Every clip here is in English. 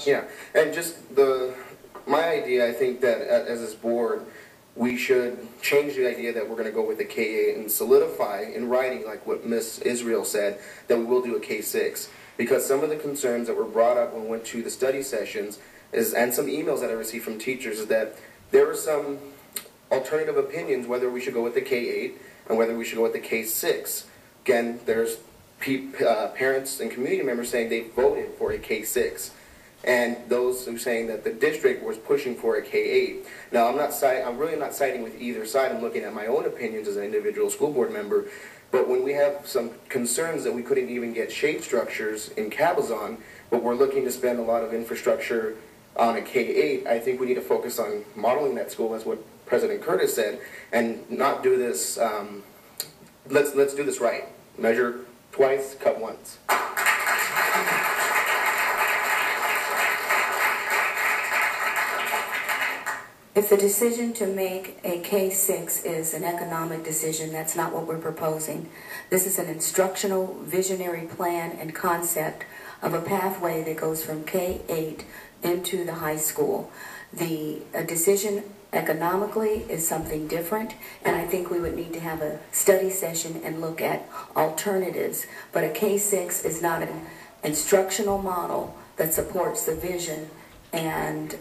Yeah, and just my idea, I think that as this board, we should change the idea that we're going to go with the K8 and solidify in writing, like what Miss Israel said, that we will do a K6. Because some of the concerns that were brought up when we went to the study sessions and some emails that I received from teachers is that there were some alternative opinions whether we should go with the K8 and whether we should go with the K6. Again, there's parents and community members saying they voted for a K6. And those who are saying that the district was pushing for a K8. Now, I'm really not siding with either side. I'm looking at my own opinions as an individual school board member. But when we have some concerns that we couldn't even get shade structures in Cabazon, but we're looking to spend a lot of infrastructure on a K8, I think we need to focus on modeling that school, as what President Curtis said, and not do this. Let's do this right. Measure twice, cut once. If the decision to make a K6 is an economic decision, that's not what we're proposing. This is an instructional visionary plan and concept of a pathway that goes from K8 into the high school. The decision economically is something different, and I think we would need to have a study session and look at alternatives. But a K6 is not an instructional model that supports the vision and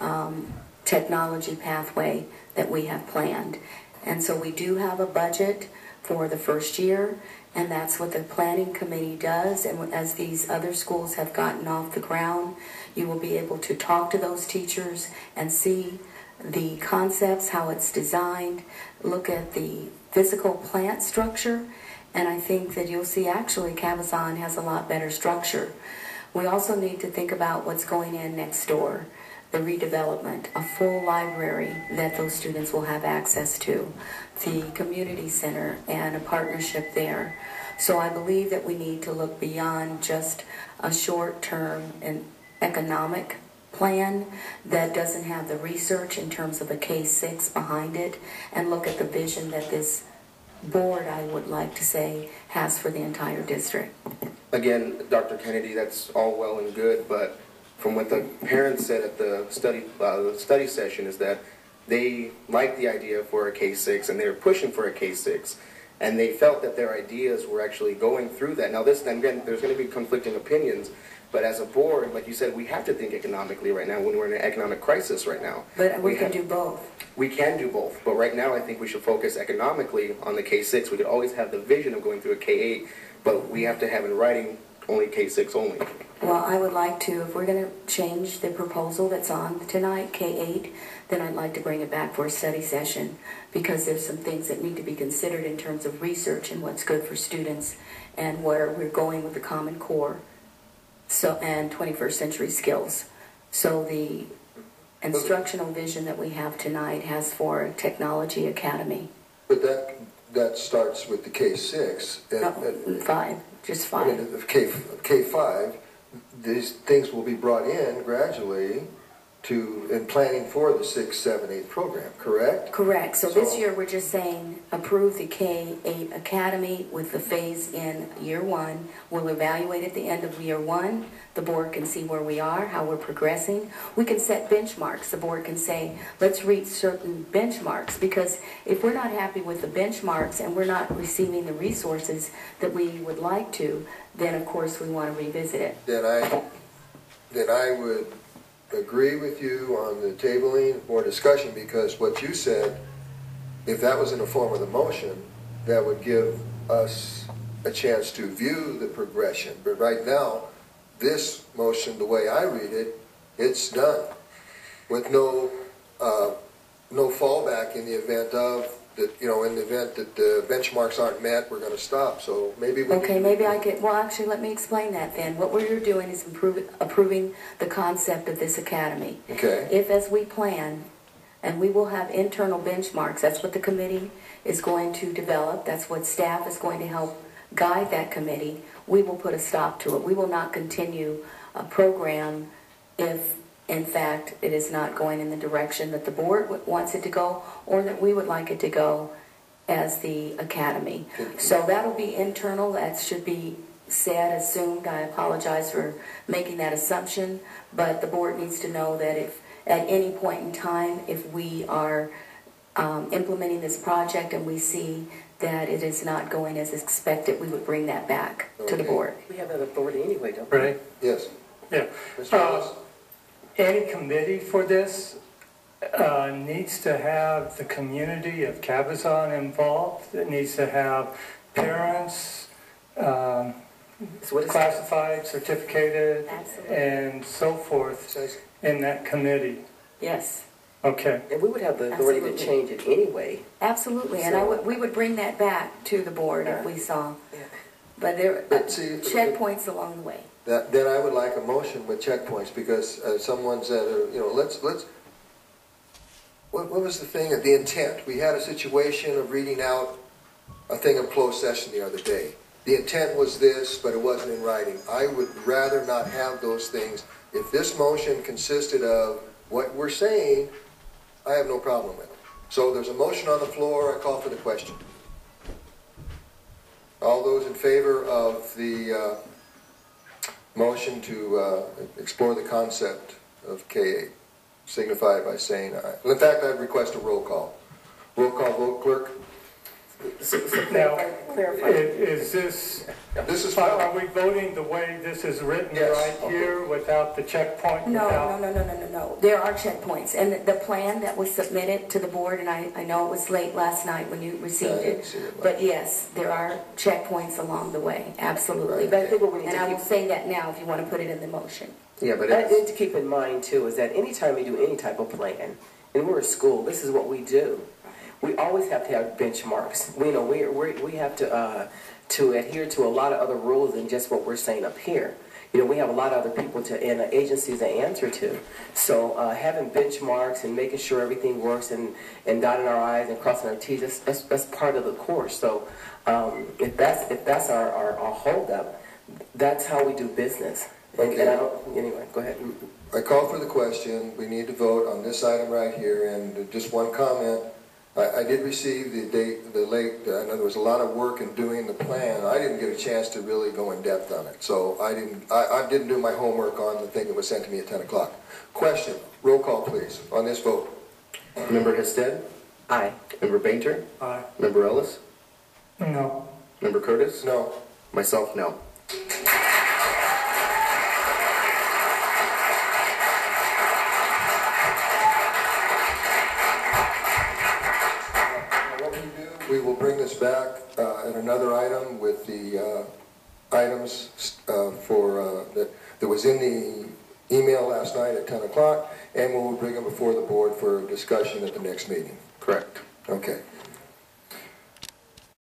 technology pathway that we have planned. And so we do have a budget for the first year, and that's what the planning committee does. And as these other schools have gotten off the ground, you will be able to talk to those teachers and see the concepts, how it's designed, look at the physical plant structure, and I think that you'll see actually Cabazon has a lot better structure. We also need to think about what's going in next door. The redevelopment, a full library that those students will have access to, the community center and a partnership there. So I believe that we need to look beyond just a short-term and economic plan that doesn't have the research in terms of a K6 behind it, and look at the vision that this board, I would like to say, has for the entire district. Again, Dr. Kennedy, that's all well and good, but from what the parents said at the study session is that they liked the idea for a K6 and they were pushing for a K6, and they felt that their ideas were actually going through that. Now this, again, there's going to be conflicting opinions, but as a board, like you said, we have to think economically right now when we're in an economic crisis right now. But we can do both. We can do both, but right now I think we should focus economically on the K6. We could always have the vision of going through a K8, but we have to have in writing only K6 only. Well, I would like to, if we're going to change the proposal that's on tonight, K8, then I'd like to bring it back for a study session, because there's some things that need to be considered in terms of research and what's good for students and where we're going with the Common Core and 21st century skills. So the instructional vision that we have tonight has for Technology Academy. But that starts with the K6. No, 5, just 5. I mean, K5, these things will be brought in gradually in planning for the 6th, 7th, 8th program, correct? Correct. So this year we're just saying approve the K8 Academy with the phase in year 1. We'll evaluate at the end of year 1. The board can see where we are, how we're progressing. We can set benchmarks. The board can say, let's reach certain benchmarks, because if we're not happy with the benchmarks and we're not receiving the resources that we would like to, then of course we want to revisit it. Then I would agree with you on the tabling or discussion, because what you said, if that was in the form of the motion, that would give us a chance to view the progression. But right now, this motion, the way I read it, it's done with no fallback in the event of that. You know, in the event that the benchmarks aren't met, we're going to stop. So maybe we maybe I could. Well, actually, let me explain that then. What we're doing is approving the concept of this academy. Okay. If, as we plan, and we will have internal benchmarks. That's what the committee is going to develop. That's what staff is going to help guide that committee. We will put a stop to it. We will not continue a program if, in fact, it is not going in the direction that the board wants it to go, or that we would like it to go as the academy. So that'll be internal. That should be said, assumed. I apologize for making that assumption, but the board needs to know that if at any point in time, if we are implementing this project and we see that it is not going as expected, we would bring that back to the board. We have that authority anyway, don't we? Right? Yes. Yeah. Mr. Ellis? Any committee for this needs to have the community of Cabazon involved. It needs to have parents, So what is classified, certificated, Absolutely. and so forth in that committee. Yes, Okay. And we would have the authority to change it anyway. absolutely. And we would bring that back to the board if we saw. Yeah. But there But are see, checkpoints along the way. Then I would like a motion with checkpoints, because someone said, let's, what was the thing, the intent? We had a situation of reading out a thing of closed session the other day. The intent was this, but it wasn't in writing. I would rather not have those things. If this motion consisted of what we're saying, I have no problem with it. So there's a motion on the floor, I call for the question. All those in favor of the motion to explore the concept of K8 signify by saying aye. In fact, I'd request a roll call. Roll call vote, clerk. Now, Clarify. is this, This is are we voting the way this is written Yes. right here without the checkpoint? No, without- no. There are checkpoints. And the plan that was submitted to the board, and I know it was late last night when you received I didn't it, see it. but yes, there are checkpoints along the way, absolutely. Right. But I think what we need And to I will keep, say that now if you want to put it in the motion. Yeah, but I it's, need to keep in mind too is that anytime we do any type of plan, and we're a school, this is what we do. We always have to have benchmarks. We have to adhere to a lot of other rules than just what we're saying up here. We have a lot of other people and agencies to answer to. So having benchmarks and making sure everything works and dotting our I's and crossing our T's, that's part of the course. So if that's our holdup, that's how we do business. Okay. And I don't, anyway, go ahead. I call for the question. We need to vote on this item right here. And just one comment. I did receive the late, I know there was a lot of work in doing the plan. I didn't get a chance to really go in depth on it. So I didn't do my homework on the thing that was sent to me at 10 o'clock. Question, roll call please, on this vote. Member Hested, Aye. Member Bainter, Aye. Member Ellis, No. Member Curtis, No. myself, no. We will bring this back at another item with the items that was in the email last night at 10 o'clock, and we will bring them before the board for discussion at the next meeting. Correct. Okay.